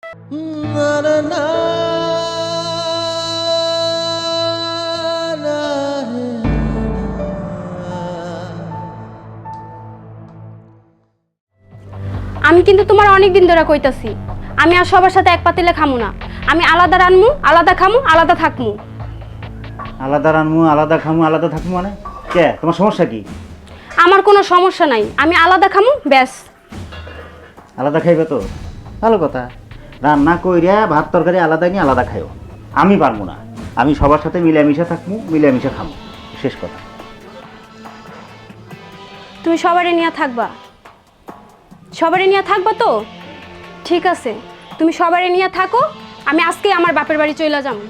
আমি কিন্তু তোমার অনেক দিন ধরে কইতাছি আমি আর সবার সাথে এক পাতিলে খামু না। আমি আলাদা রানমু, আলাদা খামু, আলাদা থাকমু। আলাদা রানমু, আলাদা খামু, আলাদা থাকমু মানে কে? তোমার সমস্যা কি? আমার কোনো সমস্যা নাই, আমি আলাদা খামু ব্যাস। আলাদা খাইবে তো ভালো কথা, রান্না কইরা ভাত তরকারি আলাদা নিয়ে আলাদা খাইও। আমি পারবো না, আমি সবার সাথে মিলেমিশে থাকবো, মিলেমিশে খামু, শেষ কথা। তুমি সবারই নিয়ে থাকবা? সবারই নিয়ে থাকবা তো ঠিক আছে, তুমি সবারই নিয়ে থাকো। আমি আজকে আমার বাপের বাড়ি চলে যাবো।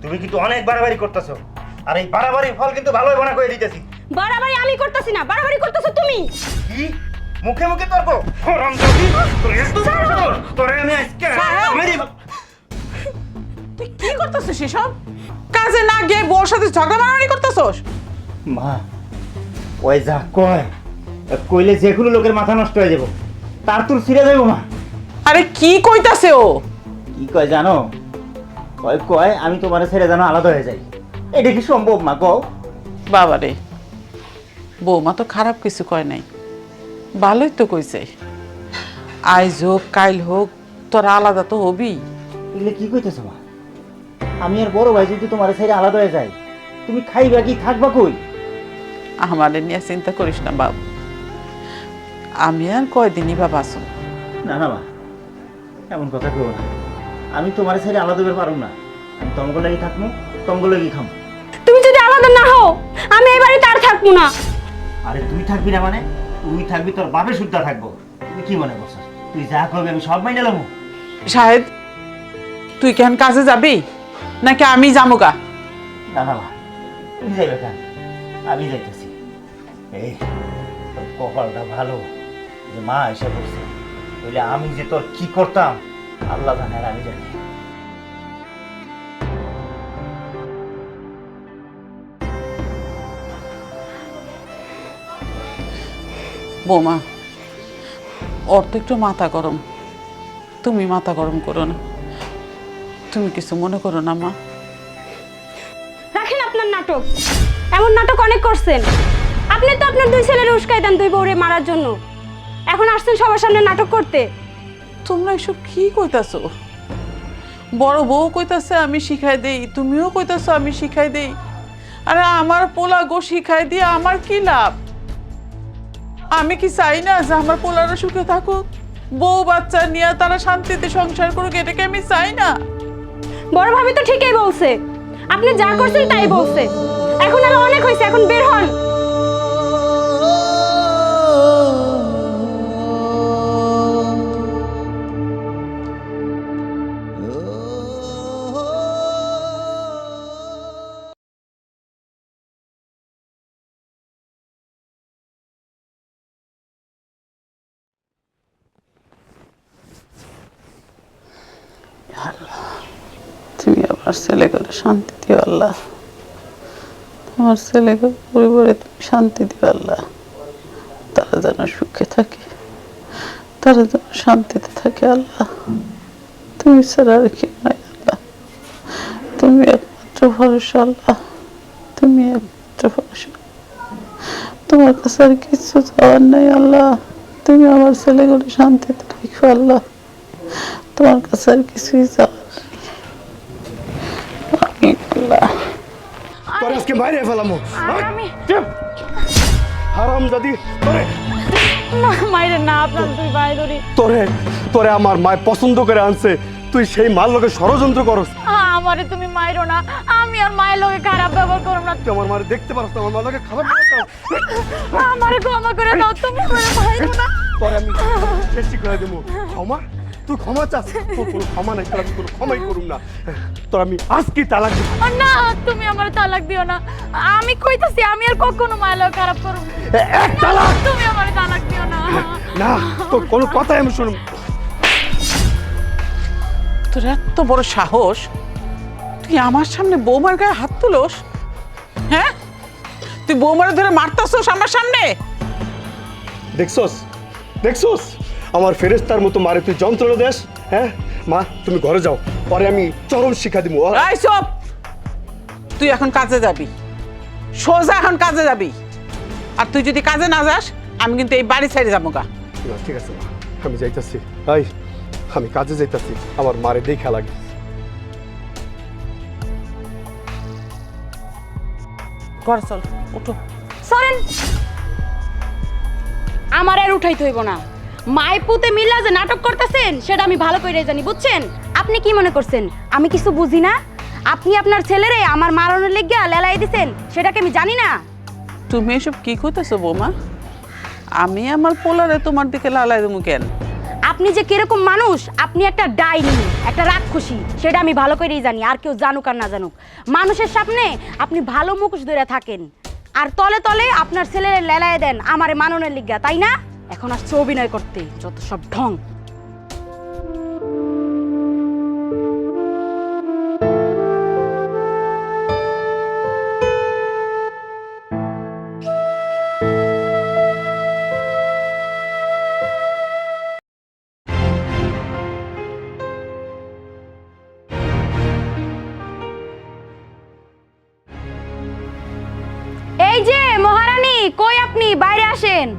তুমি কিন্তু অনেক বাড়াবাড়ি করতেছো, আর এই বাড়াবাড়ির ফল কিন্তু ভালোই বনা করে দিতেছি। বাড়াবাড়ি আমি করতেছি না, বাড়াবাড়ি করতেছো তুমি। কি মুখে মুখে তর্ক? হারামজাদি, তোর এত বড় তোরে আমি আজকে তুই কি করতেছিস এসব? কাজে না গিয়ে বউর সাথে ঝগড়া মারামারি করতেছস? মা ওই যা কয় কইলে যেগুলো লোকের মাথা নষ্ট হয়ে যাব, তার তোর ছিঁড়ে যাবো। মা আরে কি কইতাছে ও? কি কয় জানো? কয় কয় আমি তোমার ছেড়ে যেন আলাদা হয়ে যাই। এটা কি সম্ভব মা? কও। বাবারে, বৌমা তো খারাপ কিছু কয় নাই, ভালোই তো কইছে। আইজ হোক কাইল হোক তোরা আলাদা তো হবি। এগুলো কি কইতেছো মা? আমি আর বড় ভাই যদি তোমার ছেড়ে আলাদা হয়ে যাই, তুমি খাইবা কি, থাকবা কই? আমাদের নিয়ে চিন্তা করিস না বাবু, আমি আর কয়দিনই বা বাঁচব। না না মা, এমন কথা কেউ না। আমি তোমার ছেড়ে আলাদা হতে পারবো না। আমি তমগো লাগি থাকবো, তমগো লাগি খামো। তুমি যদি আলাদা না হও আমি এই বাড়িতে আর থাকবো না। আরে তুই থাকবি না মানে? তুই থাকবি, তোর বাপের সুদ্ধা থাকবো। তুই কি মনে করছিস তুই যা করবি আমি সব মাইনে নেবো? শাহেদ, তুই কেন কাজে যাবি নাকি আমি যামুগা? না না মা, তুমি যাইবে কেন? আমি যাইতেছি। এই তোর কপালটা ভালো যে মা এসে বলছে, বলে আমি যে তোর কি করতাম আল্লাহ জানে আর আমি জানি। বৌমা, ওর তো একটু মাথা গরম, তুমি মাথা গরম করো না। তুমি কিছু মনে করো না মা। রাখেন আপনার নাটক, এমন নাটক অনেক করছেন। আপনি তো আপনার দুই ছেলের উস্কাই দেন দুই বউরে মারার জন্য, এখন আসছেন সবার সামনে নাটক করতে। তোমরা এসব কি কইতাছো? বড় বউ কইতাছে আমি শিখাই দেই, তুমিও কইতাছো আমি শিখাই দেই। আরে আমার পোলা গো শিখাই দিয়ে আমার কি লাভ? আমি কি চাই না যে আমার পোলারা সুখে থাকুক, বউ বাচ্চা নিয়ে তারা শান্তিতে সংসার করুক? এটাকে আমি চাই না। বড় ভাবি তো ঠিকই বলছে, আপনি যা করছেন তাই বলছে। এখন আর অনেক হয়েছে, এখন বের হন। তুমি আমার ছেলেকে শান্তি দিও আল্লাহ, আমার ছেলেকে পরিবারে তুমি শান্তি দিও আল্লাহ। তারা যেন সুখে থাকে, তারা যেন শান্তিতে থাকে আল্লাহ। তুমি ছাড়া আর কি নাই আল্লাহ, তুমি একমাত্র ভরসা আল্লাহ, তুমি একমাত্র ভরসা। তোমার কাছে আর কিছু চাওয়ার নাই আল্লাহ, তুমি আমার ছেলেগুলো শান্তিতে রাখো আল্লাহ, তোমার কাছে আর কিছুই চাওয়ার নাই আল্লাহ। তোরে আজকে বাইরে ফেলামো। আমি হারামজাদি, তোরে মাইরে না, আপনার দুই ভাই ধরি। তোরে তোরে আমার মায় পছন্দ করে আনছে, তুই সেই মার লোকে ষড়যন্ত্র করস। আমারে তুমি মাইরো না, আমি আর মায়ের লোকে খারাপ ব্যবহার করব না। তুই আমার মারে দেখতে পারস না, আমার মার লোকে খারাপ ব্যবহার করস। আমারে ক্ষমা করে দাও, তুমি আমারে মাইরো না। তোরে আমি বেশি করে দেবো ক্ষমা। তুই ক্ষমা চাস, তোর কোনো ক্ষমা নাই, তোর আমি কোনো ক্ষমাই করুম না। তোর আমি আজকে তালাক দিব। না, তুমি আমারে তালাক দিও না। আমি কইতাছি আমি আর কখনো মায়ের লোক খারাপ করব না। এক তালাক। তুমি আমারে তালাক দিও না। না, তোর কোনো কথাই আমি শুনুম। তোর এত বড় সাহস, তুই আমার সামনে বৌমার গায়ে হাত তুলোস? হ্যাঁ, তুই বৌমার ধরে মারতাছস আমার সামনে? দেখছস দেখছস আমার ফেরেস্তার মতো মারে তুই যন্ত্রণা দেশ। হ্যাঁ মা, তুমি ঘরে যাও, পরে আমি চরম শিক্ষা দিব। এই চুপ! তুই এখন কাজে যাবি, সোজা এখন কাজে যাবি। আর তুই যদি কাজে না যাস, আমি কিন্তু এই বাড়ি ছেড়ে যাবো গা। না ঠিক আছে মা, আমি যাইতাছি। এই আমি কাজে যাইতাছি, আমার মারে দেখা লাগে। ঘর চল, উঠো। সরেন, আমার আর উঠাইতে হইব না। মাইপুতে মিল্লা যে নাটক করতেছেন সেটা আমি ভালো করে জানি, বুঝছেন? আপনি কি মনে করছেন আমি কিছু বুঝি না? আপনি আপনার ছেলেরে আমার মারানোর লেগিয়া লেলাই দিছেন, সেটাকে আমি জানি না? তুমি এসব কি কইতেছো বৌমা? আমি আমার পোলারে তোমার দিকে লালাই দেবো কেন? আপনি যে কিরকম মানুষ, আপনি একটা ডাইনি, একটা রাক্ষসী, সেটা আমি ভালো করেই জানি। আর কেউ জানুক আর না জানুক, মানুষের সামনে আপনি ভালো মুখোশ ধরে থাকেন, আর তলে তলে আপনার ছেলেরে লেলায় দেন আমারে মাননের লিগা, তাই না? এখন আসছে অভিনয় করতে, যত সব ঢং। এই যে মহারানী, কই আপনি? বাইরে আসেন।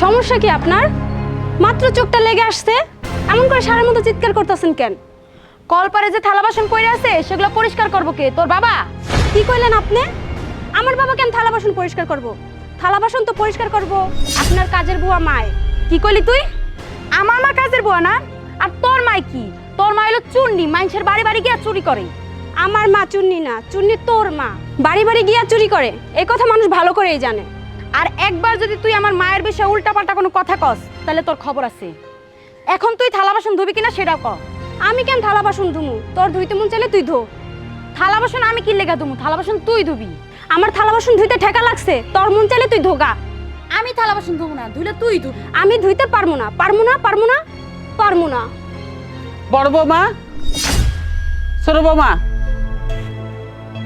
সমস্যা কি আপনার? মাত্র চোখটা লেগে আসছে, এমন করে সারের মতো চিৎকার করতেছেন কেন? কলপারে যে থালা বাসন পড়ে আছে সেগুলো পরিষ্কার করবো কে? তোর বাবা? কি কইলেন আপনি? আমার বাবা কেন থালা বাসন পরিষ্কার করব? থালা বাসন তো পরিষ্কার করব আপনার কাজের বুয়া মায়। কি কইলি তুই? আমার মা কাজের বুয়া না? আর তোর মাই কি? তোর মা হলো চুন্নি, মানুষের বাড়ি বাড়ি গিয়া চুরি করে। আমার মা চুন্নি না, চুন্নি তোর মা, বাড়ি বাড়ি গিয়া চুরি করে, এই কথা মানুষ ভালো করেই জানে। আর একবার যদি তুই আমার মায়ের বিষয়ে উল্টাপাল্টা কোনো কথা কস, তাহলে তোর খবর আছে। এখন তুই থালা বাসন ধুবি কিনা সেটাও ক। আমি কেন থালা বাসন ধুমু? তোর ধুইতে মন চাইলে তুই ধো। থালা বাসন আমি কি লেগা ধুমু? থালা বাসন তুই ধুবি। আমার থালা বাসন ধুইতে ঠেকা লাগছে, তোর মন চাইলে তুই ধোগা। আমি থালা বাসন ধুবো না, ধুইলে তুই ধুবি। আমি ধুইতে পারবো না, পারবো না, পারবো না, পারবো না। বড় বৌমা, ছোট বৌমা,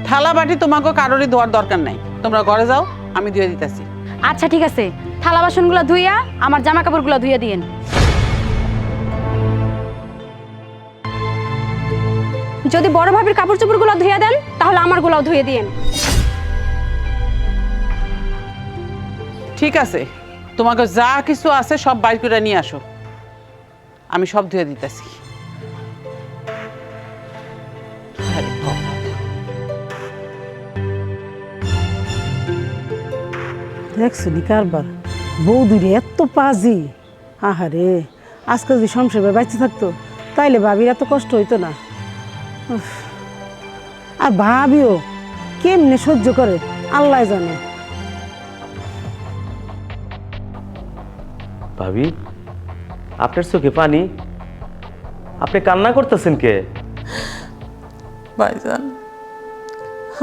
থালা বাটি তোমাকে কারোরই ধোয়ার দরকার নাই, তোমরা ঘরে যাও, আমি ধুয়ে দিতেছি। আচ্ছা ঠিক আছে, থালা বাসনগুলো ধুইয়া আমার জামা কাপড়গুলো ধুইয়া দিয়েন। যদি বড় ভাবির কাপড় চোপড়গুলো ধুইয়া দেন, তাহলে আমারগুলোও ধুয়ে দিয়েন। ঠিক আছে, তোমাকে যা কিছু আছে সব বাইর করে নিয়ে আসো, আমি সব ধুয়ে দিতেছি। দেখছো নি কারবার, বৌদিরে এত পাজি। আহারে, আজকে যদি সংসার বাইচে থাকতো তাইলে ভাবির এত কষ্ট হইতো না। উফ, আর ভাবিও কেমনে সহ্য করে আল্লাহ জানে। ভাবি, আপনার চোখে পানি, আপনি কান্না করতেছেন কে? ভাইজান,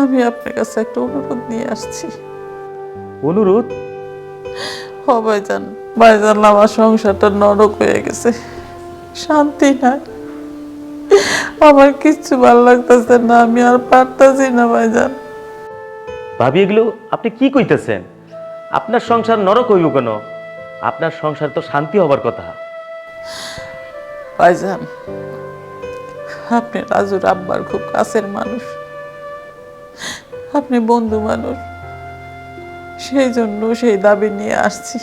আমি আপনার কাছে একটা অনুরোধ নিয়ে আসছি। অনুরোধ? হ ভাইজান, ভাইজান আমার সংসারটা নরক হয়ে গেছে, শান্তি নাই, আমার কিচ্ছু ভালো লাগতেছে না, আমি আর পারতাছি না ভাইজান। ভাবি, এগুলো আপনি কি কইতেছেন? আপনার সংসার নরক হইব কেন? আপনার সংসার তো শান্তি হবার কথা। ভাইজান, আপনি রাজুর আব্বার খুব কাছের মানুষ, আপনি বন্ধু মানুষ, সেই জন্য সেই দাবি নিয়ে আসছি।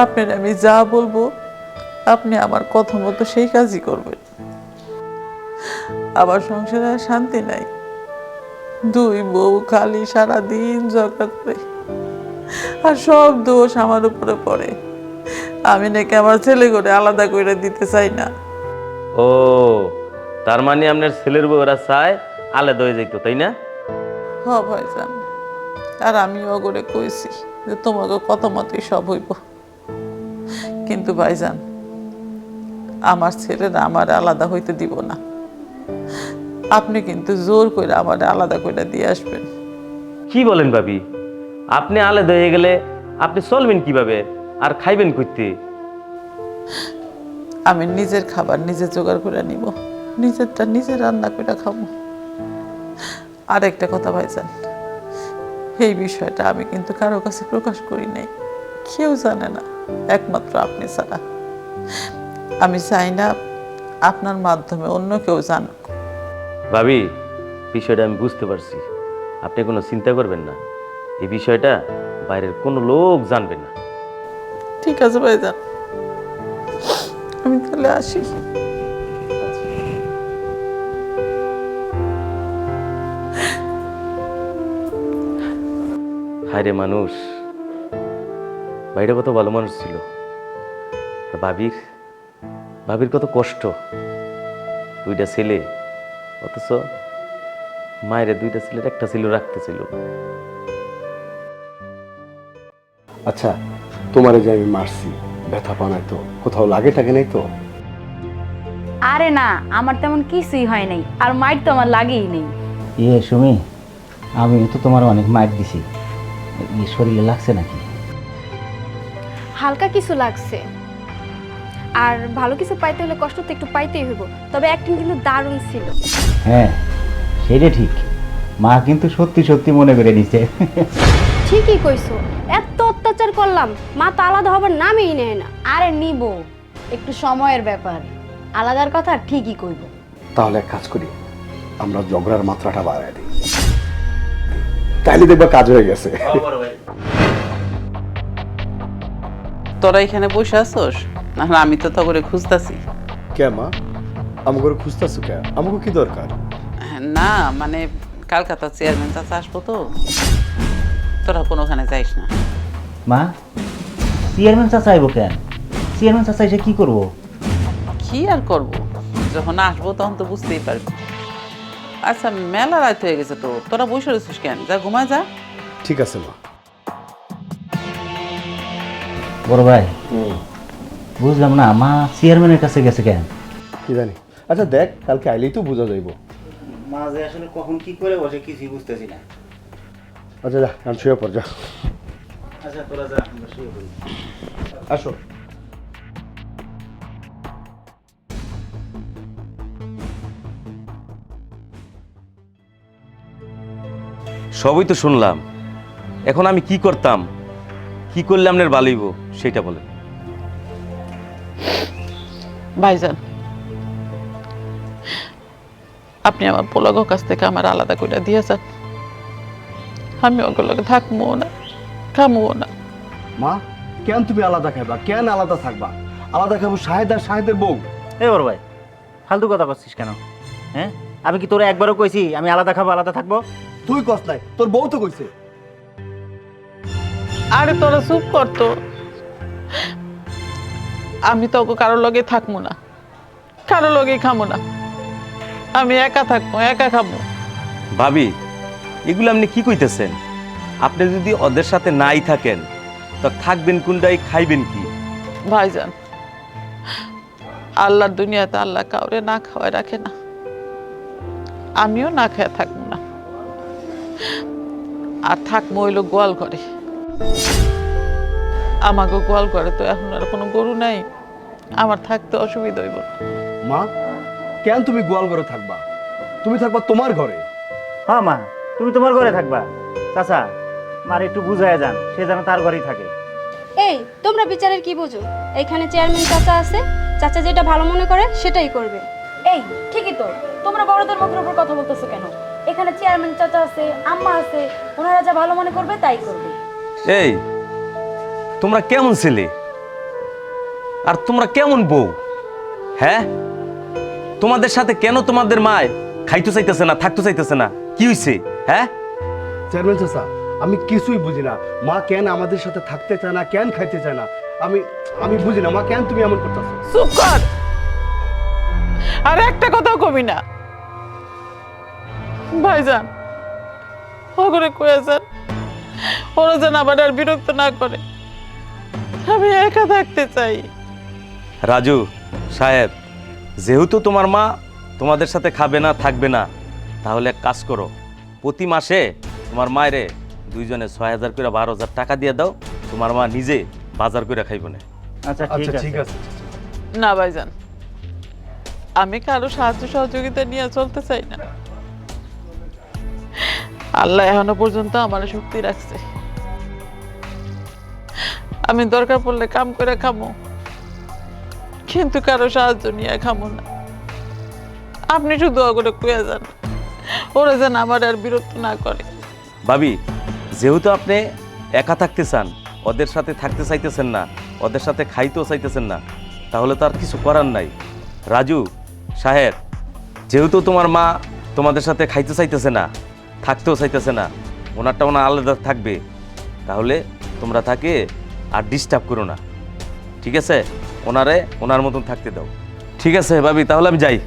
আপনার আমি যা বলবো আপনি আমার কথা মতো সেই কাজই করবেন। আবার সংসারে আর শান্তি নাই, দুই বউ খালি সারাদিন ঝগড়া করে, আর সব দোষ আমার উপরে পড়ে। আমি নাকি আমার ছেলে করে আলাদা করে দিতে চাই না। ও, তার মানে আপনার ছেলের বউরা চায় আলাদা হয়ে যাইতো, তাই না? হ ভাইজান, আর আমি অগরে কইছি যে তোমাকে কত মতই সব হইব, কিন্তু ভাইজান আমার ছেলেরা আমার আলাদা হইতে দিব না। আপনি কিন্তু জোর করে আমার আলাদা করে দিয়ে আসবেন। কি বলেন ভাবি? আপনি আলাদা হয়ে গেলে আপনি চলবেন কিভাবে আর খাইবেন কইতে? আমি নিজের খাবার নিজে জোগাড় করে নিব, নিজেরটা নিজে রান্না করে খাবো। আর একটা কথা ভাইজান, এই বিষয়টা আমি কিন্তু কারো কাছে প্রকাশ করি নাই, কেউ জানে না, একমাত্র আপনি ছাড়া। আমি চাই না আপনার মাধ্যমে অন্য কেউ জানুক। ভাবি, বিষয়টা আমি বুঝতে পারছি, আপনি কোনো চিন্তা করবেন না, এই বিষয়টা বাইরের কোনো লোক জানবে না। ঠিক আছে ভাইজান, আমি তাহলে আসি। হায়রে মানুষ, বাইরে কত ভালো মানুষ ছিল, আর ভাবির কত কষ্ট, দুইটা ছেলে, অথচ মায়ের দুইটা ছেলের একটা ছিল রাখতেছিল। আচ্ছা, তোমারে যে আমি মারছি, ব্যথা পাও নাই তো? কোথাও লাগে টাকে নাই তো? আরে না, আমার তেমন কিছুই হয় নাই, আর মাইট তো আমার লাগেই নেই। সুমি, আমি তো তোমার অনেক মাইর দিছি, শরীরে লাগছে নাকি? হালকা কিছু লাগছে, আর ভালো কিছু পাইতে হলে কষ্ট তো একটু পাইতেই হইব। তবে অ্যাক্টিং কিন্তু দারুণ ছিল। হ্যাঁ, সেটা ঠিক, মা কিন্তু সত্যি সত্যি মনে করে নিছে। ঠিকই কইছো, এত অত্যাচার করলাম, মা তো আলাদা হবার নামেই নেয় না। আরে নিব, একটু সময়ের ব্যাপার, আলাদার কথা ঠিকই কইব। তাহলে এক কাজ করি, আমরা ঝগড়ার মাত্রাটা বাড়াই দিই, তাইলে দেখবা কাজ হয়ে গেছে। তোরা এখানে বসে আসোস, না আমি তো তগরে খুঁজতাছি। কে মা, আমাকে খুঁজতেছো কে? আমাকে কি দরকার? না মানে কলকাতা চেয়ারম্যান চাচা আসবো তো, তোরা কোনোখানে যাইস না। মা, চেয়ারম্যান চাচা আইব কেন? চেয়ারম্যান চাচা এসে কি করবো? কি আর করব, যখন আসবো তখন তো বুঝতেই পারবি। আচ্ছা, মেলা রাত হয়ে গেছে তো, তোরা বসে রয়েছিস কেন? যা ঘুমায় যা। ঠিক আছে মা। বড় ভাই, বুঝলাম না, মা চেয়ারম্যানের কাছে গেছে কেন? কি জানি। আচ্ছা দেখ, কালকে আইলেই তো বোঝা যাইব। মা যে আসলে কখন কি করে বসে কিছুই বুঝতেছি না। আচ্ছা যা, আমি শুয়ে পড়, যা। আচ্ছা তোরা যা, আমরা শুয়ে পড়ি। আসো। সবই তো শুনলাম, এখন আমি কি করতাম, কি করলে আপনার ভালোইব সেটা বলেন। ভাইজান, আপনি আমার পোলাগো কাছ থেকে আমার আলাদা করে দিয়েছেন, আমি ওগুলোকে থাকবো না, খামবো না। মা, কেন তুমি আলাদা খাইবা? কেন আলাদা থাকবা? আলাদা খাবো শাহেদ আর শাহেদের বউ। এ বড় ভাই, ফালতু কথা করছিস কেন? হ্যাঁ, আমি কি তোরা একবারও কইছি আমি আলাদা খাবো আলাদা থাকবো? তুই কস নাই, তোর বউ তো কইছে। আরে তোরা চুপ করতো, আমি তো কারোর লগে থাকবো না, কারোর লগে খামো না, আমি একা থাকবো, একা খাবো। ভাবি, এগুলো আপনি কি কইতেছেন? আপনি যদি ওদের সাথে নাই থাকেন তো থাকবেন কোনটাই, খাইবেন কি? ভাইজান, আল্লাহর দুনিয়াতে আল্লাহ কাউরে না খাওয়ায় রাখে না, আমিও না খেয়ে থাকবো না, আর থাকবো হইলো গোয়াল ঘরে। আমাকে গোয়াল ঘরে তো এখন আর কোনো গরু নাই, আমার থাকতে অসুবিধা হইব না। মা, কেন তুমি গোয়াল ঘরে থাকবা? তুমি থাকবা তোমার ঘরে। হ্যাঁ মা, তুমি তোমার ঘরে থাকবা। চাচা, মার একটু বুঝায় যান, সে যেন তার ঘরেই থাকে। এই, তোমরা বিচারের কি বুঝো? এখানে চেয়ারম্যান চাচা আছে, চাচা যেটা ভালো মনে করে সেটাই করবে। এই, ঠিকই তো, তোমরা বড়দের মুখের উপর কথা বলতেছো কেন? এখানে চেয়ারম্যান চাচা আছে, আম্মা আছে, ওনারা যা ভালো মনে করবে তাই করবে। এই, তোমরা কেমন ছেলে আর তোমরা কেমন বউ? হ্যাঁ, তোমাদের সাথে কেন তোমাদের মায় খাইতে চাইতেছে না, থাকতে চাইতেছে না? কি হইছে? হ্যাঁ, চেয়ারম্যান চাচা, আমি কিছুই বুঝি না। মা কেন আমাদের সাথে থাকতে চায় না, কেন খাইতে চায় না, আমি বুঝি না। মা, কেন তুমি এমন করতেছো? চুপ কর, আর একটা কথাও কবি না। ভাইজান, ওগরে কয়েছেন ওরা যেন আবার আর বিরক্ত না করে, আমি একা থাকতে চাই। রাজু সাহেব, যেহেতু তোমার মা তোমাদের সাথে খাবে না, থাকবে না, তাহলে এক কাজ করো, প্রতি মাসে তোমার মায়েরে দুইজনে 6,000 করে 12,000 টাকা দিয়ে দাও, তোমার মা নিজে বাজার করে খাইব না। আচ্ছা আচ্ছা ঠিক ঠিক আছে। আছে। না ভাইজান, আমি কারো সাহায্য সহযোগিতা নিয়ে চলতে চাই না। আল্লাহ এখনো পর্যন্ত আমার শক্তি রাখছে। আমি দরকার পড়লে কাম করে খামো, কিন্তু কারো সাহায্য নিয়ে খামো না। আপনি শুধু ওগুলো কুয়ে যান, ওরা যেন আমার আর বিরক্ত না করে। ভাবি, যেহেতু আপনি একা থাকতে চান, ওদের সাথে থাকতে চাইতেছেন না, ওদের সাথে খাইতেও চাইতেছেন না, তাহলে তো আর কিছু করার নাই। রাজু, সাহেব, যেহেতু তোমার মা তোমাদের সাথে খাইতে চাইতেছে না, থাকতেও চাইতেছে না, ওনারটা ওনার আলাদা থাকবে, তাহলে তোমরা তাকে আর ডিস্টার্ব করো না, ঠিক আছে? ওনারে ওনার মতন থাকতে দাও। ঠিক আছে ভাবি, তাহলে আমি যাই।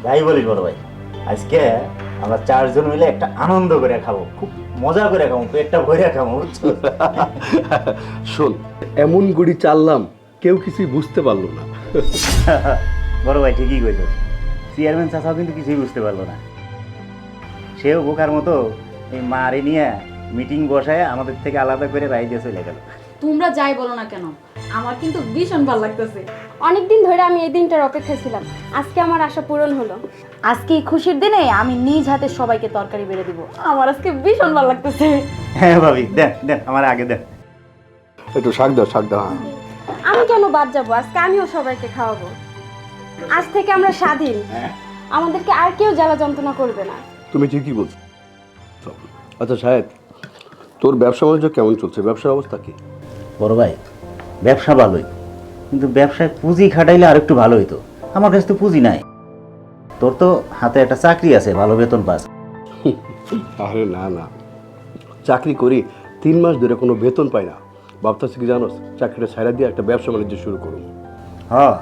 যাই বলিস বড় ভাই, আজকে আমরা 4 জন মিলে একটা আনন্দ করে খাবো, খুব মজা করে খাবো, পেটটা ভরে খাবো, বুঝছো? শোন, এমন গুড়ি চাললাম কেউ কিছুই বুঝতে পারলো না। বড় ভাই ঠিকই কইছো, চেয়ারম্যান চাচাও কিন্তু কিছুই বুঝতে পারলো না। সেও বোকার মতো এই মারে নিয়ে মিটিং বসায় আমাদের থেকে আলাদা করে রাই দিয়ে চলে গেল। তোমরা যাই বলো না কেন, আমার কিন্তু ভীষণ ভালো লাগতেছে। অনেকদিন ধরে আমি এই দিনটার অপেক্ষায় ছিলাম, আজকে আমার আশা পূরণ হলো। আজকে এই খুশির দিনে আমি নিজ হাতে সবাইকে তরকারি বেড়ে দিব। আমার আজকে ভীষণ ভালো লাগতেছে। হ্যাঁ ভাবি, দেন দেন, আমার আগে দেন। একটু শাক দাও, শাক দাও। আমি কেন বাদ যাবো? আজকে আমিও সবাইকে খাওয়াবো। আজ থেকে আমরা স্বাধীন, আমাদেরকে আর কেউ জ্বালা যন্ত্রণা করবে না। তুমি ঠিকই বলছো। আচ্ছা সাহেব, তোর ব্যবসা বাণিজ্য কেমন চলছে? ব্যবসার অবস্থা কি? বড় ভাই, ব্যবসা ভালোই, কিন্তু ব্যবসায় পুঁজি খাটাইলে আর একটু ভালো হইতো। আমার কাছে তো পুঁজি নাই। তোর তো হাতে একটা চাকরি আছে, ভালো বেতন পাস। আরে না না, চাকরি করি 3 মাস ধরে কোনো বেতন পাই না। ভাবতেছি কি জানোস, চাকরিটা ছাইড়া দিয়ে একটা ব্যবসা বাণিজ্য শুরু করুন। হ্যাঁ,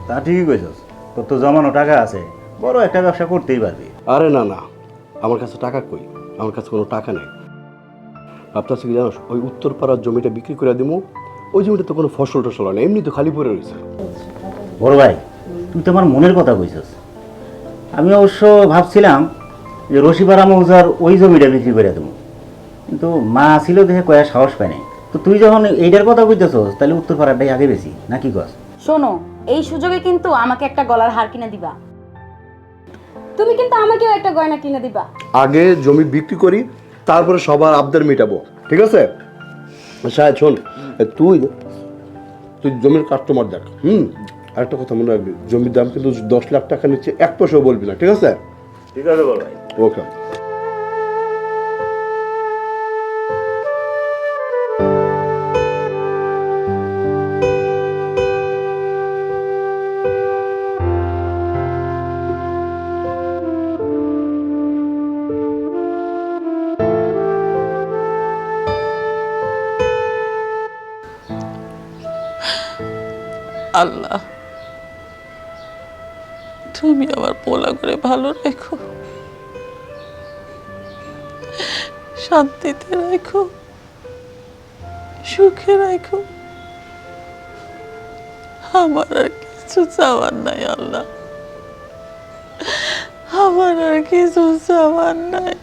তা ঠিকই কইছস। তোর তো জমানো টাকা আছে, বড় একটা ব্যবসা করতেই পারবি। আরে না না, আমার কাছে টাকা কই? আমার কাছে কোনো টাকা নেই। ভাবতেছি কি জানোস, ওই উত্তরপাড়ার জমিটা বিক্রি করে দিবো। ওই জমিটা তো কোনো ফসল টসল হয় না, এমনি তো খালি পড়ে রয়েছে। বড় ভাই, তুই তো আমার মনের কথা কইছস। আমি অবশ্য ভাবছিলাম যে রশিপাড়া মৌজার ওই জমিটা বিক্রি করে দেবো, কিন্তু মা ছিল দেখে কয়া সাহস পায় নাই। তো তুই যখন এইটার কথা কইতেছস, তাহলে উত্তরপাড়াটাই আগে বেশি নাকি কস? শোনো, এই সুযোগে কিন্তু আমাকে একটা গলার হার কিনে দিবা। তুমি কিন্তু আমাকেও একটা গয়না কিনে দিবা। আগে জমি বিক্রি করি, তারপরে সবার আবদার মেটাবো, ঠিক আছে? সাহেব শোন, তুই তুই জমির কাস্টমার দেখ। আরেকটা কথা মনে রাখবি, জমির দাম কিন্তু 10 লাখ টাকা নিচ্ছে, 1 পয়সাও বলবি না, ঠিক আছে? ঠিক আছে বড় ভাই। ওকে। আল্লাহ, তুমি আমার পোলা করে ভালো রেখো, শান্তিতে রাখো, সুখে রাখো। আমার আর কিছু চাওয়ার নাই আল্লাহ, আমার আর কিছু চাওয়ার নাই।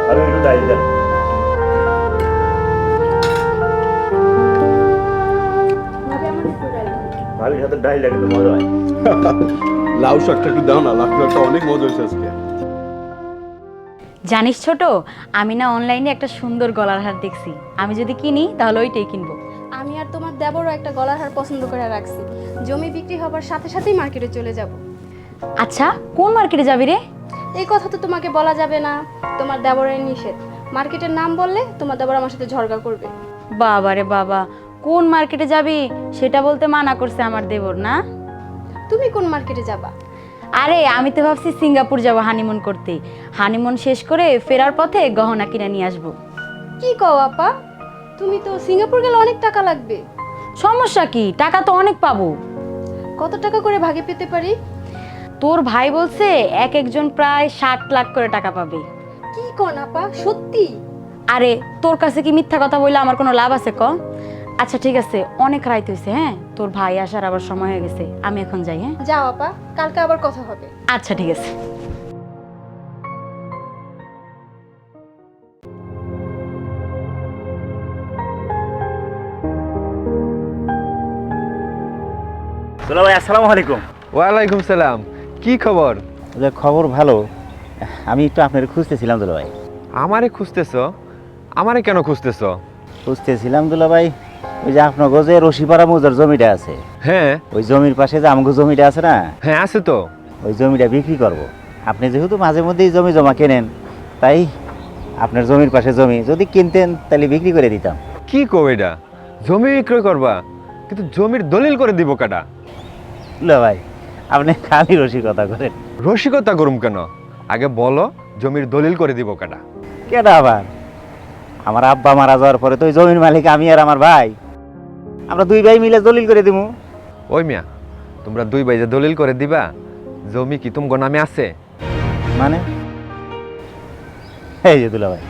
আমি একটু ডাইল দেন। ভাবির সাথে ডাইলটা কিন্তু মজা হয়। লাউ শাকটা একটু দাও না, লাউ শাকটা অনেক মজা হয়েছে আজকে। জানিস ছোট, আমি না অনলাইনে একটা সুন্দর গলার হার দেখছি। আমি যদি কিনি তাহলে ওইটাই কিনবো। আমি আর তোমার দেবরও একটা গলার হার পছন্দ করে রাখছি। জমি বিক্রি হবার সাথে সাথেই মার্কেটে চলে যাব। আচ্ছা, কোন মার্কেটে যাবি রে? এই কথা তো তোমাকে বলা যাবে না, তোমার দেবরের নিষেধ। মার্কেটের নাম বললে তোমার দেবর আমার সাথে ঝগড়া করবে। বাবা রে বাবা, কোন মার্কেটে যাবি সেটা বলতে মানা করছে আমার দেবর না। তুমি কোন মার্কেটে যাবা? আরে আমি তো ভাবছি সিঙ্গাপুর যাব হানিমুন করতে। হানিমুন শেষ করে ফেরার পথে গহনা কিনে নিয়ে আসবো। কি কও আপা, তুমি তো সিঙ্গাপুর গেলে অনেক টাকা লাগবে। সমস্যা কি, টাকা তো অনেক পাবো। কত টাকা করে ভাগে পেতে পারি? তোর ভাই বলছে এক একজন প্রায় 60 লাখ করে টাকা পাবে। কি কোন আপা, সত্যি? আরে তোর কাছে কি মিথ্যা কথা বললে আমার কোনো লাভ আছে ক? আচ্ছা ঠিক আছে, অনেক রাত হয়েছে, হ্যাঁ তোর ভাই আসার আবার সময় হয়ে গেছে, আমি এখন যাই। হ্যাঁ যাও আপা, কালকে আবার কথা হবে। আচ্ছা ঠিক আছে। দুলা ভাই আসসালামু আলাইকুম। ওয়ালাইকুম সালাম। কি খবর? খবর ভালো। আমি একটু আপনার খুঁজতেছিলাম দুলা ভাই। আমারে খুঁজতেছ? আমারে কেন খুঁজতেছ? খুঁজতেছিলাম দুলা ভাই, ওই যে আপনার যে রশিপাড়া মৌজার জমিটা আছে, হ্যাঁ ওই জমির পাশে যে আমগো জমিটা আছে না, হ্যাঁ আছে তো। ওই জমিটা বিক্রি করব। আপনি যেহেতু মাঝে মধ্যেই জমি জমা কেনেন, তাই আপনার জমির পাশে জমি যদি কিনতেন তাহলে বিক্রি করে দিতাম। কি কো এটা? জমি বিক্রয় করবা? কিন্তু জমির দলিল করে দিব কাটা? দুলা ভাই আপনি খালি রসিকতা করেন। রসিকতা করুম কেন? আগে বলো জমির দলিল করে দিব কাটা? কেন আবার? আমার আব্বা মারা যাওয়ার পরে তো ওই জমির মালিক আমি আর আমার ভাই, আমরা দুই ভাই মিলে দলিল করে দিব। ওই মিয়া, তোমরা দুই ভাই যে দলিল করে দিবা, জমি কি তুমগো নামে আছে? মানে এই যে দুলা ভাই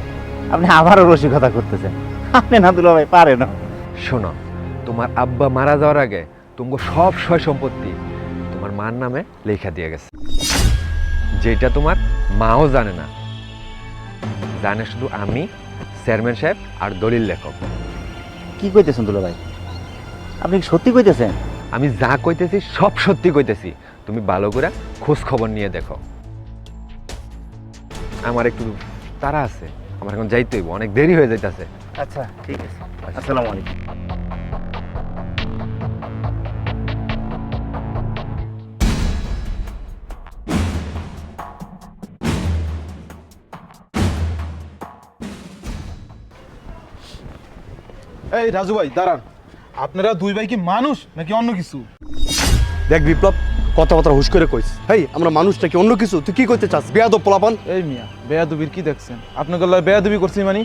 আপনি আবারও রসিকতা করতেছেন। আপনি না দুলা ভাই পারেন। শোনো, তোমার আব্বা মারা যাওয়ার আগে তুমগো সব সয় সম্পত্তি তোমার মার নামে লেখা দিয়ে গেছে, যেটা তোমার মাও জানে না। জানে শুধু আমি, চেয়ারম্যান সাহেব আর দলিল লেখক। কি কইতেছেন দুলা ভাই? আপনি কি সত্যি কইতেছেন? আমি যা কইতেছি সব সত্যি কইতেছি, তুমি ভালো করে খোঁজ খবর নিয়ে দেখো। আমার একটু তাড়া আছে, আমার এখন যাইতে হইব, অনেক দেরি হয়ে যাইতেছে। আচ্ছা ঠিক আছে, আসসালামু আলাইকুম। এই রাজু ভাই দাঁড়ান, আপনারা দুই ভাই কি মানুষ নাকি অন্য কিছু? দেখ বিপ্লব, কথাবার্তা হুশ করে কইস। হেই, আমরা মানুষ নাকি অন্য কিছু? তুই কি কইতে চাস? বেয়াদব পোলাপান। এই মিয়া, বেয়াদবির কি দেখছেন? আপনাকে বেয়াদবি করছি মানে?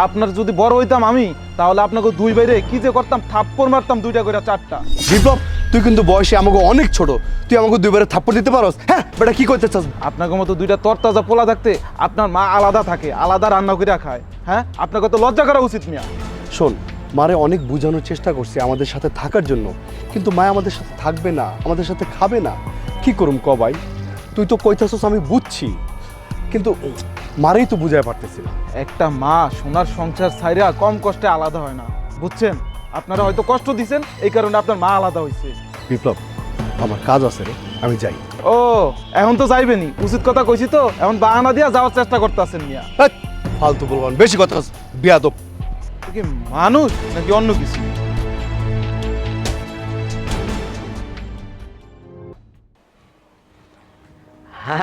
আপনার যদি বড় হইতাম আমি, তাহলে আপনাকে দুই ভাইরে কি যে করতাম, থাপ্পড় মারতাম, দুইটা করে চারটা। বিপ্লব, তুই কিন্তু বয়সে আমাকে অনেক ছোট, তুই আমাকে দুইবারে থাপ্পড় দিতে পারস? হ্যাঁ বেটা, কি কইতে চাস? আপনাকে মতো দুইটা তরতাজা পোলা থাকতে আপনার মা আলাদা থাকে, আলাদা রান্না করে খায়। হ্যাঁ, আপনাকে তো লজ্জা করা উচিত মিয়া। শোন, মারে অনেক বোঝানোর চেষ্টা করছি আমাদের সাথে থাকার জন্য, কিন্তু মা আমাদের সাথে থাকবে না, আমাদের সাথে খাবে না। কি করুম ক ভাই? তুই তো কইতাছস আমি বুঝছি, কিন্তু মারেই তো বুঝায় পারতেছি না। একটা মা সোনার সংসার ছাইরা কম কষ্টে আলাদা হয় না, বুঝছেন? আপনারা হয়তো কষ্ট দিছেন, এই কারণে আপনার মা আলাদা হয়েছে। বিপ্লব, আমার কাজ আছে রে, আমি যাই। ও, এখন তো যাইবেনি, উচিত কথা কইছি তো, এখন বাহানা দিয়া যাওয়ার চেষ্টা করতেছেন মিয়া। হেৎ, ফালতু বলবান, বেশি কথা কস, বেয়াদব। এ কি মানুষ নাকি অন্য কিছু?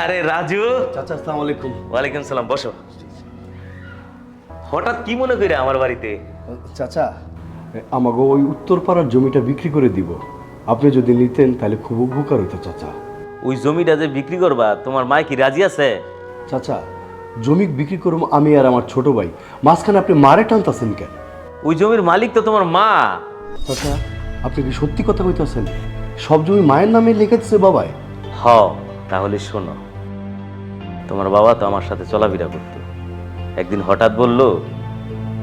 আরে রাজু। চাচা আসসালামু আলাইকুম। ওয়ালাইকুম সালাম, বসো। হঠাৎ কি মনে করে আমার বাড়িতে? চাচা, আমাকে ওই উত্তরপাড়ার জমিটা বিক্রি করে দিব, আপনি যদি নিতেন তাহলে খুব উপকার হইতো চাচা। ওই জমিটা যে বিক্রি করবা, তোমার মা কি রাজি আছে? চাচা, জমি বিক্রি করব আমি আর আমার ছোট ভাই, মাঝখানে আপনি মারে টানতাছেন কেন? ওই জমির মালিক তো তোমার মা। চাচা, আপনি কি সত্যি কথা কইতাছেন? সব জমি মায়ের নামে লিখে দিচ্ছে বাবাই? হ, তাহলে শোনো, তোমার বাবা তো আমার সাথে চলাফেরা করতো। একদিন হঠাৎ বলল,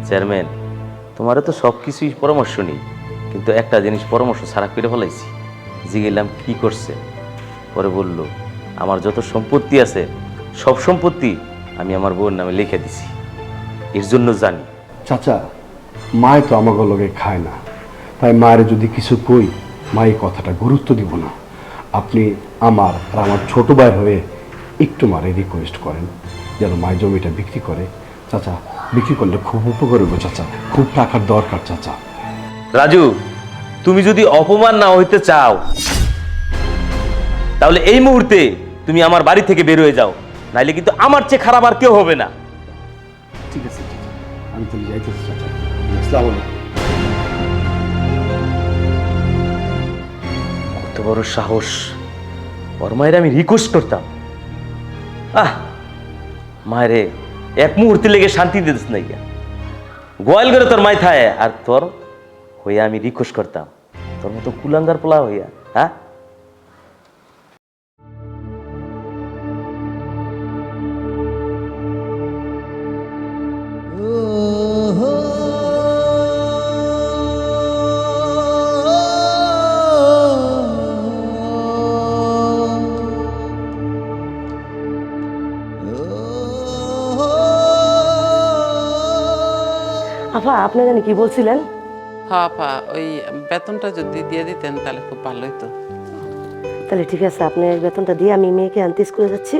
চেয়ারম্যান তোমারও তো সব কিছুই পরামর্শ নেই, কিন্তু একটা জিনিস পরামর্শ ছাড়া করে ফেলাইছি। জিগেলাম কি করছে? পরে বলল, আমার যত সম্পত্তি আছে সব সম্পত্তি আমি আমার বউর নামে লিখে দিছি। এর জন্য জানি। চাচা, মায় তো আমাকে লগে খায় না, তাই মায়ের যদি কিছু কই মা এই কথাটা গুরুত্ব দিব না। আপনি আমার আর আমার ছোট ভাই হয়ে একটু মারে রিকোয়েস্ট করেন যেন মায়ের জমিটা বিক্রি করে। চাচা, বিক্রি করলে খুব উপকার হবে চাচা, খুব টাকার দরকার চাচা। রাজু, তুমি যদি অপমান না হইতে চাও তাহলে এই মুহূর্তে তুমি আমার বাড়ি থেকে বের হয়ে যাও, নাইলে কিন্তু আমার চেয়ে খারাপ আর কেউ হবে না। ঠিক আছে, আমি তাহলে যাইতেছি চাচা। আসসালামু আলাইকুম। বড় সাহস, ওর মায়ের আমি রিকোয়েস্ট করতাম। মায়েরে এক মুহূর্তে লেগে শান্তি দিতেছ না গিয়া, গোয়াল করে তোর মাই থায়, আর তোর হইয়া আমি রিকোয়েস্ট করতাম, তোর মতো কুলাঙ্গার পোলা হইয়া। হ্যাঁ, আপা আপনি জানি কি বলছিলেন? হ্যাঁ আপা, ওই বেতনটা যদি দিয়ে দিতেন তাহলে খুব ভালো হতো। তাহলে ঠিক আছে, আপনি বেতনটা দিয়ে আমি মেয়েকে আনতে স্কুলে যাচ্ছি,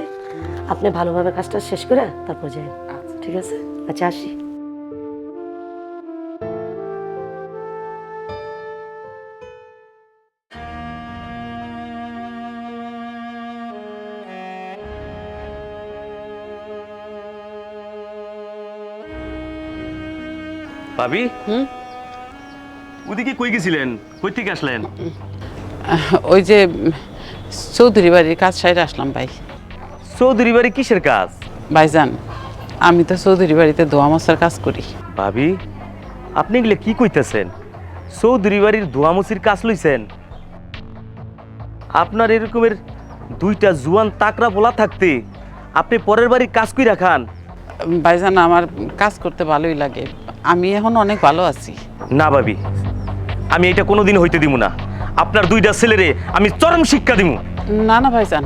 আপনি ভালোভাবে কাজটা শেষ করে তারপর যাই। ঠিক আছে, আচ্ছা আসি। ভাবি, ওদিকে কই গেছিলেন? কই থেকে আসলেন? ওই যে চৌধুরী বাড়ির কাজ সাইডে আসলাম ভাই। চৌধুরী বাড়ি কিসের কাজ? ভাইজান, আমি তো চৌধুরী বাড়িতে ধোয়া মোছার কাজ করি। ভাবি, আপনি এগুলো কি কইতেছেন? চৌধুরী বাড়ির ধোয়ামুচির কাজ লইছেন? আপনার এরকমের দুইটা জুয়ান তাকরা বলা থাকতে আপনি পরের বাড়ির কাজ কই রাখান? ভাইজান, আমার কাজ করতে ভালোই লাগে, আমি এখন অনেক ভালো আছি। না ভাবি, আমি এটা কোনোদিন হইতে দিব না। আপনার দুইটা ছেলেরে আমি চরম শিক্ষা দিব। না না ভাইজান,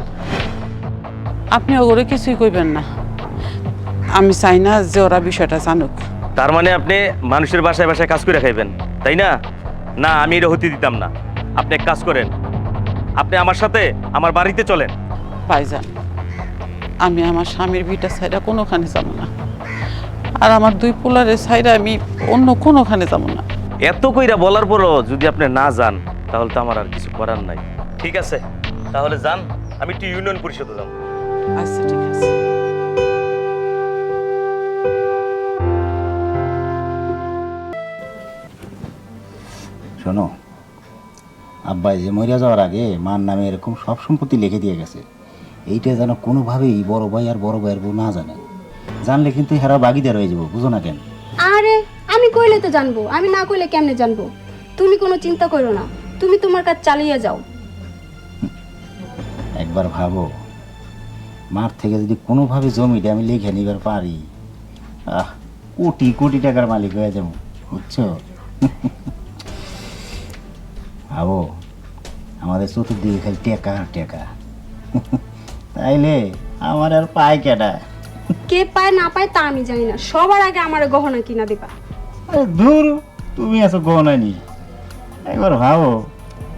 আপনি ওগুলো কিছুই কইবেন না, আমি চাই না যে ওরা বিষয়টা জানুক। তার মানে আপনি মানুষের বাসায় বাসায় কাজ করে খাইবেন, তাই না? না, আমি এটা হতে দিতাম না। আপনি এক কাজ করেন, আপনি আমার সাথে আমার বাড়িতে চলেন। ভাইজান, আমি আমার স্বামীর ভিটা সাইডা কোনোখানে যাবো না, আর আমার দুই পোলারের সাইডে আমি অন্য কোনোখানে যাবো না। এত কইরা বলার পরও যদি আপনি না যান, তাহলে তো আমার আর কিছু করার নাই। ঠিক আছে, তাহলে যান, আমি একটু ইউনিয়ন পরিষদে যাব। আচ্ছা ঠিক আছে। শোনো, আব্বাই যে মরিয়া যাওয়ার আগে মার নামে এরকম সব সম্পত্তি লিখে দিয়ে গেছে। এইটা যেন কোনোভাবেই বড় ভাই আর বড় ভাইয়ের বউ না জানে। জানলে কিন্তু হেরা বাগিদার হয়ে যাবো, বুঝো না কেন? আরে আমি কইলে তো জানবো, আমি না কইলে কেমনে জানবো? তুমি কোনো চিন্তা করো না, তুমি তোমার কাজ চালিয়ে যাও। একবার ভাবো, মার থেকে যদি কোনোভাবে জমিটা আমি লিখে নিবার পারি, কোটি কোটি টাকার মালিক হয়ে যাবো, বুঝছো? ভাবো, আমাদের চতুর্দিকে খালি টেকা আর টেকা, তাইলে আমার আর পায় কেটা? কে পায় না পায় তা আমি জানি না, সবার আগে আমার গহনা কিনা দিবা। ধুর, তুমি আছো গহনা নি। একবার ভাবো,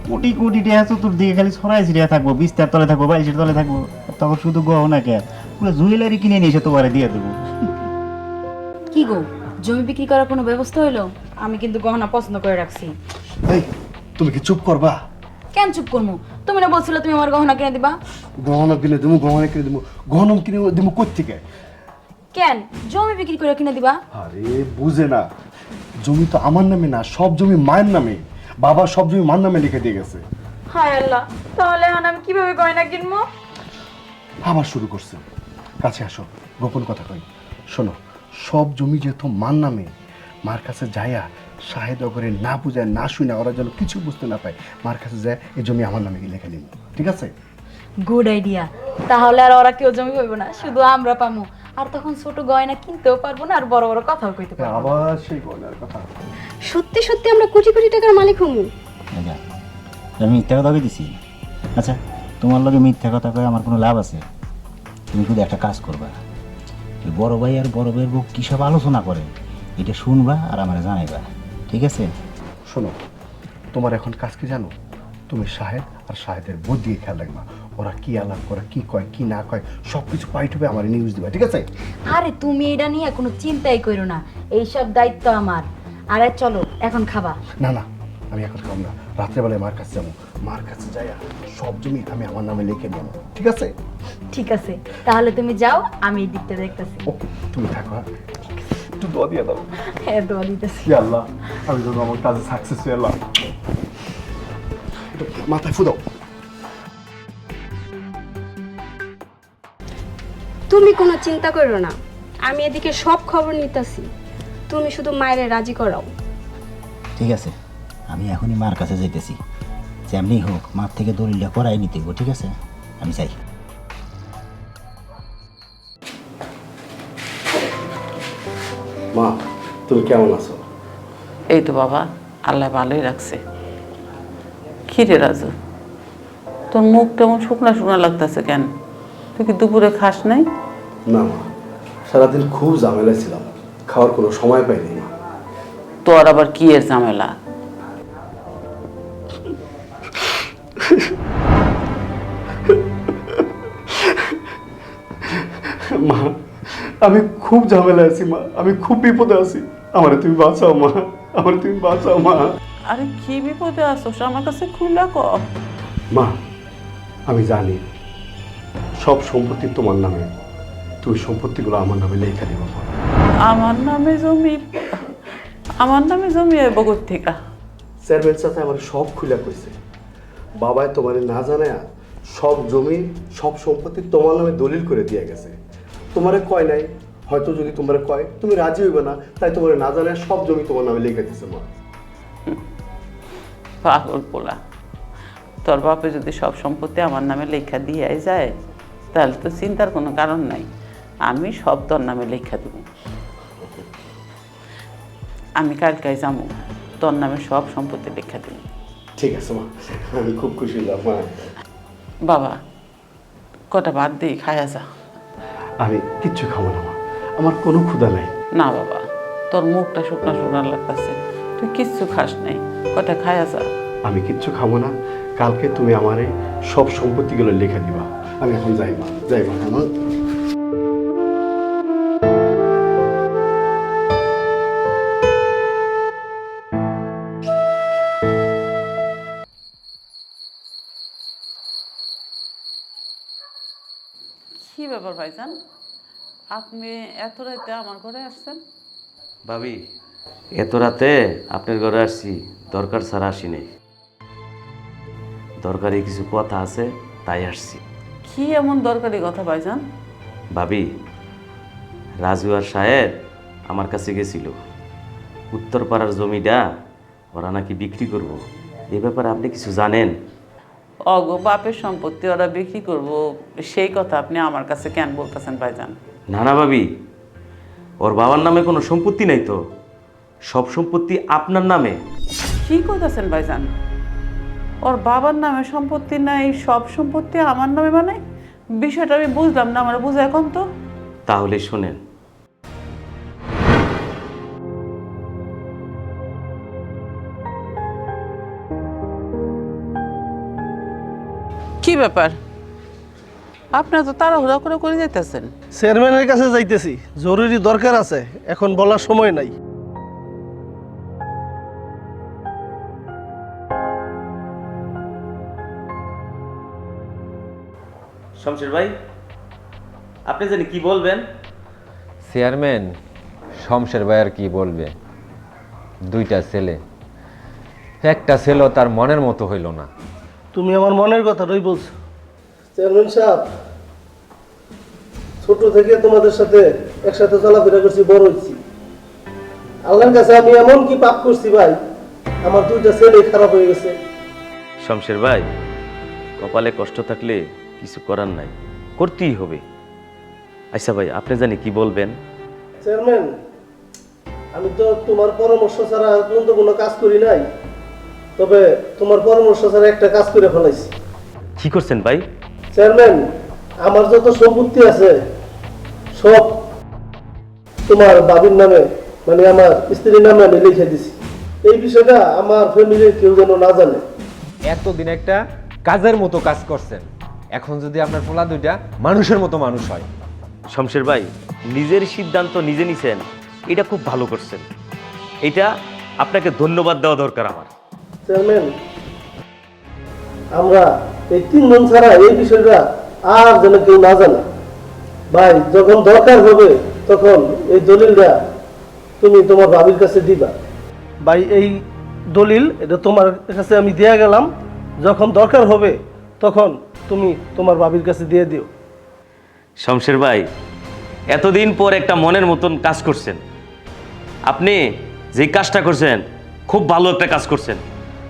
কোটি কোটি টাকা চতুর্দিকে খালি ছড়াই ছিড়িয়া থাকবো, বিস্তার তলে থাকবো, বাইশের তলে থাকবো, তখন শুধু গহনা কে পুরো জুয়েলারি কিনে নিয়ে এসে তোমারে দিয়ে দেবো। কি গো, জমি বিক্রি করার কোনো ব্যবস্থা হইলো? আমি কিন্তু গহনা পছন্দ করে রাখছি। এই তুমি কি চুপ করবা? কেন চুপ করবো? তুমি না বলছিলে তুমি আমার গহনা কিনে দিবা? গহনা কিনে দেবো, গহনা কিনে দেবো, গহনা কিনে দেবো কোত্থেকে? কেন জমি বিক্রি করে কিনে দিবা? আরে বুঝে না, জমি তো আমার নামে না, সব জমি মায়ের নামে। বাবা সব জমি মার নামে লিখে দিয়ে গেছে। হায় আল্লাহ, তাহলে এখন আমি কিভাবে গয়না কিনবো? আবার শুরু করছে। কাছে আসো, গোপন কথা কই। শোনো, সব জমি যেহেতু মার নামে, মার কাছে যাইয়া সাহেদ করে না বুঝায় না শুনে, ওরা যেন কিছু বুঝতে না পায়, মার কাছে যায় এই জমি আমার নামে লিখে নিন, ঠিক আছে? Good idea. তাহলে আর ওরা কেউ জমি পাইবো না, শুধু আমরা পামু। আর তখন ছোট গয়না কিনতেও পারবো না, আর বড় বড় কথাও কইতে পারবো না। আবার সেই গয়নার কথা। সত্যি সত্যি আমরা কোটি কোটি টাকার মালিক হমু। আমি মিথ্যা কথা দিছি? আচ্ছা, তোমার লগে মিথ্যা কথা কয়ে আমার কোনো লাভ আছে? তুমি শুধু একটা কাজ করবা, ওই বড় ভাই আর বড় ভাইয়ের বউ কী সব আলোচনা করে এটা শুনবা আর আমার জানাইবা, ঠিক আছে? শোনো, তোমার এখন কাজ কি জানো? তুমি শাহেদ আর শাহেদের বোধ দিয়ে খেয়াল রাখবা, ওরা কি আলাপ করে, কি কয় কি না কয়, সব কিছু পাইটুবে আমার নিউজ দিবা, ঠিক আছে? আরে তুমি এটা নিয়ে কোনো চিন্তাই করো না, এইসব দায়িত্ব আমার। আরে চলো এখন খাবা। না না, আমি এখন খাব না, রাত্রেবেলায় মার কাছে যাবো, মার কাছে যাইয়া সব জমি আমি আমার নামে লিখে নেবো, ঠিক আছে? ঠিক আছে, তাহলে তুমি যাও, আমি এই দিকটা দেখতেছি। ওকে, তুমি থাকো, হ্যাঁ? একটু দোয়া দিয়ে দাও। হ্যাঁ, দোয়া দিতেছি। ইয়া আল্লাহ, আমি যেন আমার কাজে সাকসেস হয়ে এলাম। মাথায় ফু দাও। তুমি কোনো চিন্তা করো না, আমি এদিকে সব খবর নিতেছি। তুমি শুধু মায়ের রাজি করাও। ঠিক আছে, আমি এখনই মার কাছে যাইতেছি। যেমনি হোক মার থেকে দলিলটা করাই নিতে হইব, ঠিক আছে? আমি চাই। মা, তুমি কেমন আছো? এই তো বাবা, আল্লাহ ভালোই রাখছে। কি রে রাজু, তোর মুখ কেমন শুকনা শুকনা লাগতেছে কেন? তুই কি দুপুরে খাস নাই? না মা, সারাদিন খুব ঝামেলায় ছিলাম, খাওয়ার কোনো সময় পাইনি মা। তোর আবার কি এর ঝামেলা? মা, আমি খুব ঝামেলায় আছি মা, আমি খুব বিপদে আছি। আমারে তুমি বাঁচাও মা, আমারে তুমি বাঁচাও মা। আরে কি বিপদে আসোস, আমার কাছে খুলে ক। মা, আমি জানি সব সম্পত্তি তোমার নামে, তুমি সম্পত্তিগুলো আমার নামে লেখা দিবা মা। আমার নামে জমি? আমার নামে জমি বগর থেকে? চেয়ারম্যান চাচা আমার সব খুলে কইছে। বাবাই তোমারে না জানায় সব জমি সব সম্পত্তি তোমার নামে দলিল করে দিয়ে গেছে। তোমারে কয় নাই, হয়তো যদি তোমারে কয় তুমি রাজি হইবে না, তাই তোমারে না জানায় সব জমি তোমার নামে লিখে দিছে মা। পাগল পোলা, তোর বাপে যদি সব সম্পত্তি আমার নামে লেখা দিয়ে যায় তাহলে তো চিন্তার কোনো কারণ নাই। আমি সব তোর নামে লেখা দেব। আমি কালকে যাবো, তোর নামে সব সম্পত্তি লেখা দেব। ঠিক আছে মা, আমি খুব খুশি হলাম মা। বাবা, কটা ভাত দিই, খায়া যা। আমি কিচ্ছু খাবো না মা, আমার কোনো ক্ষুধা নাই। না বাবা, তোর মুখটা শুকনা শুকনা লাগতেছে, তুই কিচ্ছু খাস নাই, কটা খায়া যা। আমি কিচ্ছু খাবো না, কালকে তুমি আমারে সব সম্পত্তিগুলো লেখা দিবা। আমি এখন যাই মা, যাই মা। আমার কি ব্যাপার ভাইজান, আপনি এত রাতে আমার ঘরে আসছেন? ভাবি, এত রাতে আপনার ঘরে আসছি, দরকার ছাড়া আসি নাই। দরকারি কিছু কথা আছে তাই আসছি। কি এমন দরকারি কথা ভাইজান? ভাবি, রাজু আর সাহেব আমার কাছে গেছিল, উত্তরপাড়ার জমিটা ওরা নাকি বিক্রি করব। এই ব্যাপারে আপনি কিছু জানেন? অগো বাপের সম্পত্তি ওরা বিক্রি করব, সেই কথা আপনি আমার কাছে কেন বলতেছেন ভাইজান? না না ভাবি, ওর বাবার নামে কোনো সম্পত্তি নাই তো, সব সম্পত্তি আপনার নামে। কি করতেছেন ভাইজান? ওর বাবার নামে সম্পত্তি নাই, সব সম্পত্তি আমার নামে? মানে বিষয়টা আমি বুঝলাম না, আমার বুঝে এখন তো। তাহলে শোনেন, কি ব্যাপার, আপনার তো তাড়াহুড়া করে যাইতেছেন? চেয়ারম্যানের কাছে যাইতেছি, জরুরি দরকার আছে, এখন বলার সময় নাই। শমশের ভাই, আপনি জানি কি বলবেন? চেয়ারম্যান শমশের ভাই আর কি বলবে, দুইটা ছেলে, একটা ছেলেও তার মনের মতো হইল না। তুমি আমার মনের কথাটাই বলছো। চেয়ারম্যান সাহেব, ছোট থেকে তোমাদের সাথে একসাথে চলাফেরা করছি, বড় হচ্ছি। আল্লাহর কাছে আমি এমন কি পাপ করছি ভাই, আমার দুইটা ছেলে খারাপ হয়ে গেছে। শমশের ভাই, কপালে কষ্ট থাকলে কিছু করার নাই, করতেই হবে। আচ্ছা ভাই, আপনি জানি কি বলবেন? চেয়ারম্যান, আমি তো তোমার পরামর্শ ছাড়া আজ পর্যন্ত কোনো কাজ করি নাই, তবে তোমার পরামর্শ ছাড়া একটা কাজ করে ফেলাইছি। কি করছেন ভাই? চেয়ারম্যান, আমার যত সম্পত্তি আছে সব তোমার বাবির নামে, মানে আমার স্ত্রীর নামে আমি লিখে দিছি। এই বিষয়টা আমার ফ্যামিলির কেউ যেন না জানে। এতদিন একটা কাজের মতো কাজ করছেন, এখন যদি আপনার পোলা দুইটা মানুষের মতো মানুষ হয়। শমশের ভাই, নিজের সিদ্ধান্ত নিজে নিছেন, এটা খুব ভালো করছেন। এটা আপনাকে ধন্যবাদ দেওয়া দরকার আমার। চেয়ারম্যান, আমরা এই তিনজন ছাড়া এই বিষয়টা আর যেন কেউ না জানে। ভাই, যখন দরকার হবে তখন এই দলিলটা তুমি তোমার বাবির কাছে দিবা। ভাই, এই দলিল এটা তোমার কাছে আমি দিয়ে গেলাম, যখন দরকার হবে তখন তুমি তোমার বাবির কাছে দিয়ে দিও। শমশের ভাই, এতদিন পর একটা মনের মতন কাজ করছেন। আপনি যে কাজটা করছেন খুব ভালো একটা কাজ করছেন।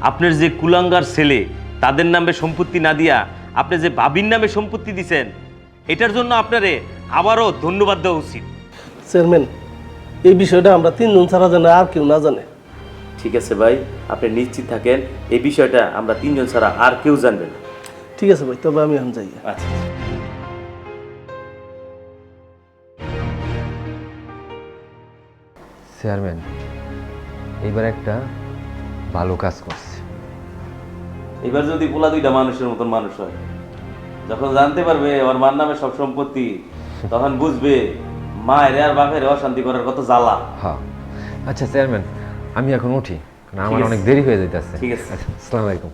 আপনার যে কুলাঙ্গার ছেলে তাদের নামে সম্পত্তি না দিয়া আপনি যে ভাবির নামে সম্পত্তি দিছেন, এটার জন্য আপনারে আবারও ধন্যবাদ দেওয়া উচিত। চেয়ারম্যান, এই বিষয়টা আমরা তিনজন ছাড়া জানে, আর কেউ না জানে। ঠিক আছে ভাই, আপনি নিশ্চিত থাকেন, এই বিষয়টা আমরা তিনজন ছাড়া আর কেউ জানবে না। ঠিক আছে ভাই, তবে আমি এখন যাই। আচ্ছা। চেয়ারম্যান এইবার একটা ভালো কাজ করছে। এবার যদি পোলা দুইটা মানুষের মতন মানুষ হয়, যখন জানতে পারবে ওর মার নামে সব সম্পত্তি, তখন বুঝবে মায়ের আর বাপের অশান্তি করার কত জ্বালা। হ্যাঁ, আচ্ছা চেয়ারম্যান, আমি এখন উঠি, কারণ আমার ঠিক আছে। অনেক দেরি হয়ে যাইতেছে। ঠিক আছে। আচ্ছা, আসসালামু আলাইকুম।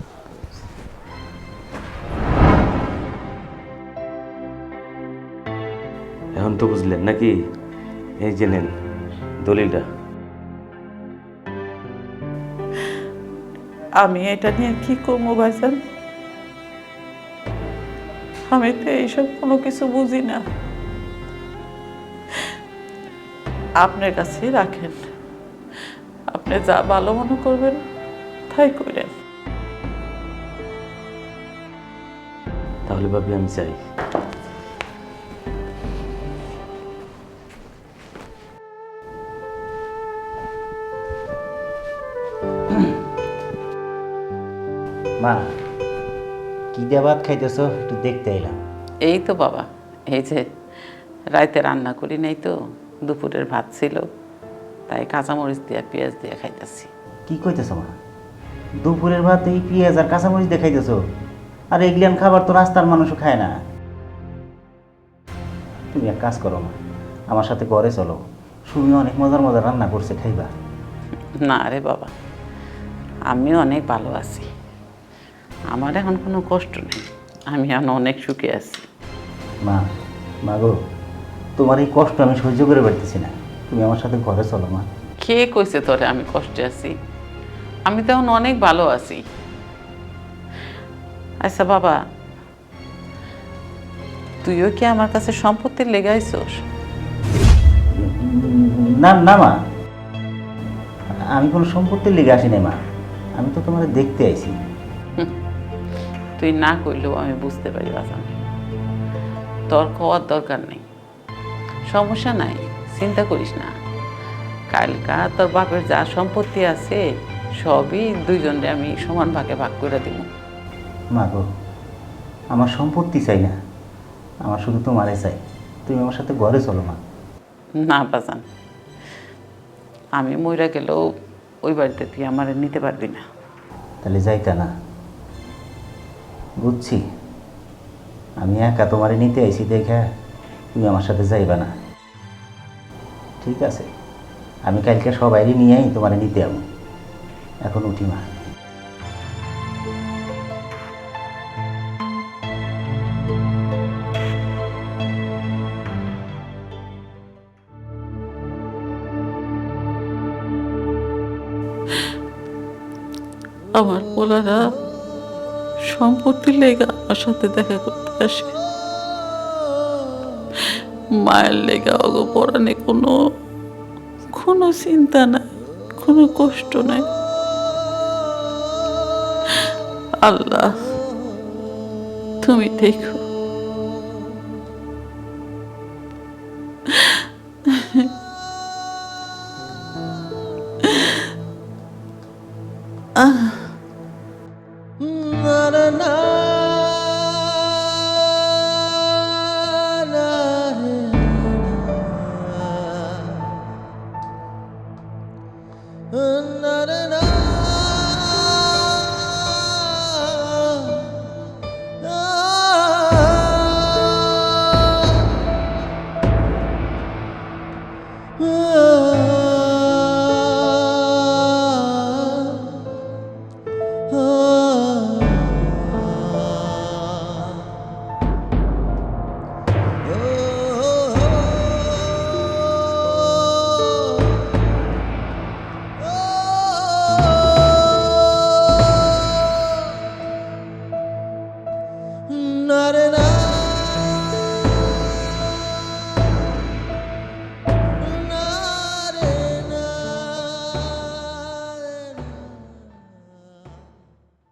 এখন তো বুঝলেন নাকি? এই যে নেন দলিলটা। আমি এটা নিয়ে কি করবো ভাইজান? আমি তো এইসব কোনো কিছু বুঝি না। আপনার কাছেই রাখেন, আপনি যা ভালো মনে করবেন তাই করেন। তাহলে ভাবি আমি চাই মা, কি দিয়ে ভাত খাইতেছ একটু দেখতে এলাম। এই তো বাবা, এই যে রাইতে রান্না করি নাই তো, দুপুরের ভাত ছিল, তাই কাঁচামরিচ দিয়ে পেঁয়াজ দিয়ে খাইতেছি। কি কইতেছ মা? দুপুরের ভাত এই পেঁয়াজ আর কাঁচামরিচ দিয়ে খাইতেছ? আর এগুলিয়ান খাবার তো রাস্তার মানুষও খায় না। তুমি এক কাজ করো মা, আমার সাথে ঘরে চলো, সুমি অনেক মজার মজার রান্না করছে, খাইবা। না রে বাবা, আমি অনেক ভালো আছি, আমার এখন কোনো কষ্ট নেই, আমি এখন অনেক সুখে আছি। মা, মা গো, তোমার এই কষ্ট আমি সহ্য করে পারতেছি না, তুমি আমার সাথে ঘরে চলো মা। কে কইছে তোরে আমি কষ্টে আছি? আমি তো এখন অনেক ভালো আছি। আচ্ছা বাবা, তুইও কি আমার কাছে সম্পত্তির লেগে আইছস? না না মা, আমি কোনো সম্পত্তির লেগে আসি নাই মা, আমি তো তোমার দেখতে আইছি। তুই না কইলেও আমি বুঝতে পারি বাজান, তোর খাওয়ার দরকার নেই, সমস্যা নাই, চিন্তা করিস না। কালকা তোর বাপের যা সম্পত্তি আছে সবই দুইজনে আমি সমান ভাগে ভাগ করে দিব। মা গো, আমার সম্পত্তি চাই না, আমার শুধু তোমারে চাই, তুমি আমার সাথে ঘরে চলো মা। না বাজান, আমি মইরা গেলেও ওই বাড়িতে তুই আমার নিতে পারবি না। তাহলে যাইতা না? বুঝছি, আমি একা তোমারে নিতে আইছি দেখা তুমি আমার সাথে যাইবা না। ঠিক আছে, আমি কালকে সবাইকে নিয়েই তোমারে নিতে যাবো। এখন উঠি মা। আমার পোলারা সম্পত্তির লেগা আমার সাথে দেখা করতে আসে, মায়ের লেগা অগো পরাণে কোনো কোনো চিন্তা নাই, কোনো কষ্ট নাই। আল্লাহ তুমি দেখো। না রে না